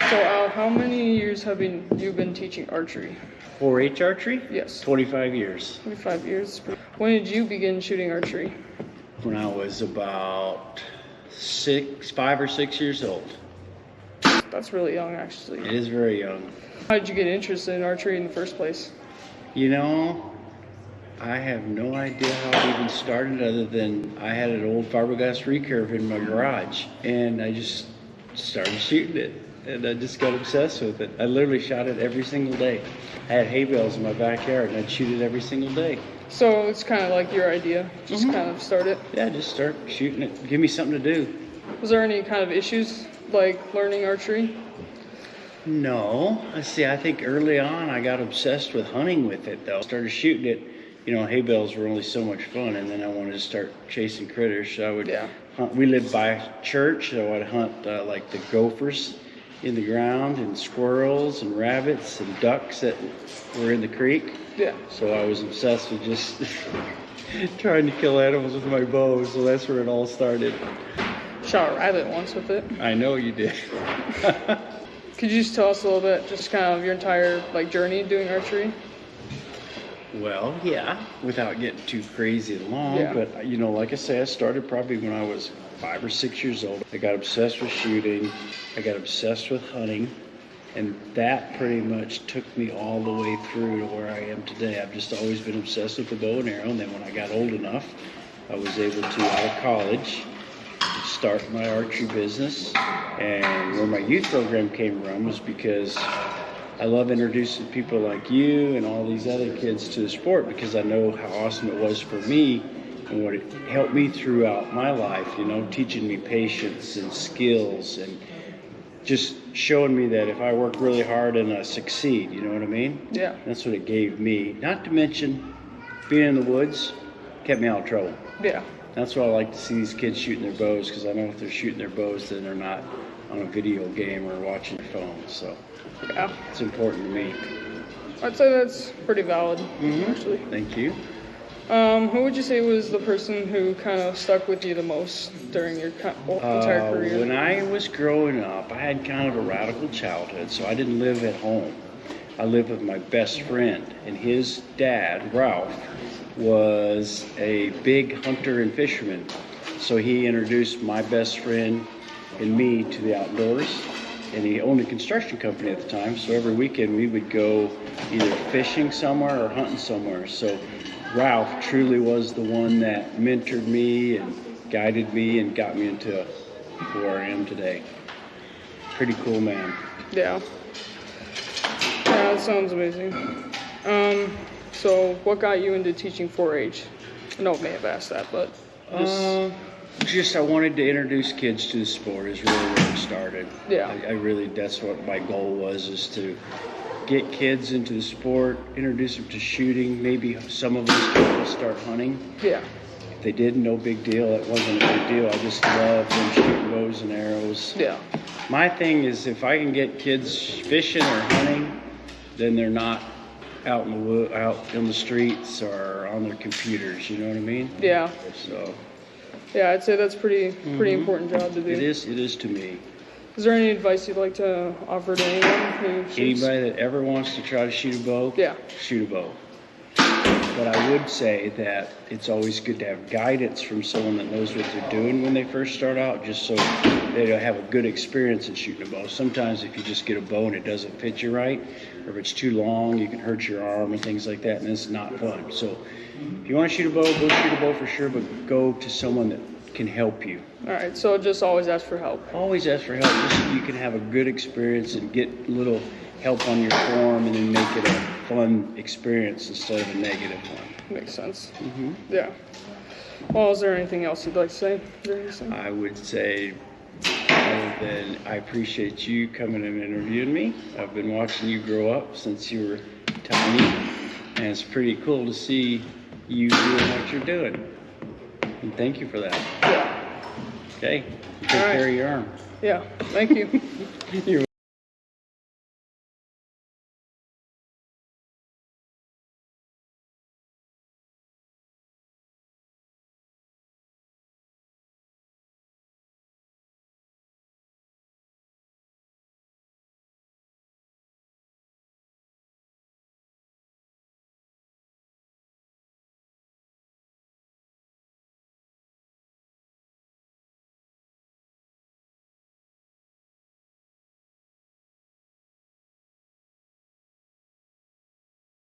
So, how many years have you been teaching archery? 4-H archery? Yes. 25 years. 25 years. When did you begin shooting archery? When I was about 5 or 6 years old. That's really young, actually. It is very young. How did you get interested in archery in the first place? You know, I have no idea how it even started other than I had an old fiberglass recurve in my garage and I just started shooting it and I just got obsessed with it. I literally shot it every single day. I had hay bales in my backyard and I'd shoot it every single day. So it's kind of like your idea, just kind of start it? Yeah, just start shooting it. Give me something to do. Was there any kind of issues like learning archery? No. See, I think early on I got obsessed with hunting with it though. I started shooting it. You know, hay bales were only so much fun, and then I wanted to start chasing critters. So I would hunt. We lived by church, so I'd hunt like the gophers in the ground, and squirrels, and rabbits, and ducks that were in the creek. Yeah. So I was obsessed with just trying to kill animals with my bow. So that's where it all started. Shot a rabbit once with it. I know you did. Could you just tell us a little bit, just kind of your entire journey doing archery? Well, yeah, without getting too crazy and long, but you know, like I say, I started probably when I was 5 or 6 years old. I got obsessed with shooting, I got obsessed with hunting, and that pretty much took me all the way through to where I am today. I've just always been obsessed with the bow and arrow, and then when I got old enough, I was able to, out of college, start my archery business. And where my youth program came from was because I love introducing people like you and all these other kids to the sport because I know how awesome it was for me and what it helped me throughout my life, you know, teaching me patience and skills and just showing me that if I work really hard and I succeed, you know what I mean? Yeah. That's what it gave me. Not to mention being in the woods kept me out of trouble. Yeah. That's why I like to see these kids shooting their bows because I know if they're shooting their bows then they're not on a video game or watching their phone, so. Yeah. It's important to me. I'd say that's pretty valid, actually. Thank you. Who would you say was the person who kind of stuck with you the most during your entire career? When I was growing up, I had kind of a radical childhood, so I didn't live at home. I lived with my best friend, and his dad, Kraus, was a big hunter and fisherman. So he introduced my best friend and me to the outdoors. And he owned a construction company at the time, so every weekend we would go either fishing somewhere or hunting somewhere. So Ralph truly was the one that mentored me and guided me and got me into where I am today. Pretty cool man. Yeah. Yeah, that sounds amazing. So what got you into teaching 4-H? I know I may have asked that, but just I wanted to introduce kids to the sport is really where it started. Yeah. I really, that's what my goal was, is to get kids into the sport, introduce them to shooting. Maybe some of those kids will start hunting. Yeah. If they didn't, no big deal. It wasn't a big deal. I just loved them shooting bows and arrows. Yeah. My thing is if I can get kids fishing or hunting, then they're not out in the streets or on their computers, you know what I mean? Yeah. So yeah, I'd say that's pretty important job to do. it is to me. Is there any advice you'd like to offer to anyone who shoots? Anybody that ever wants to try to shoot a bow, shoot a bow. But I would say that it's always good to have guidance from someone that knows what they're doing when they first start out, just so they have a good experience in shooting a bow. Sometimes if you just get a bow and it doesn't fit you right, or if it's too long, you can hurt your arm and things like that, and it's not fun. So if you want to shoot a bow, go shoot a bow for sure, but go to someone that can help you. All right, so just always ask for help. Always ask for help, just so you can have a good experience and get a little help on your form and then make it a fun experience instead of a negative one. Makes sense. Yeah. Well, is there anything else you'd like to say? I would say, other than I appreciate you coming and interviewing me. I've been watching you grow up since you were tiny, and it's pretty cool to see you doing what you're doing. And thank you for that. Yeah. Okay. Take care of your arm. Yeah. Thank you. You're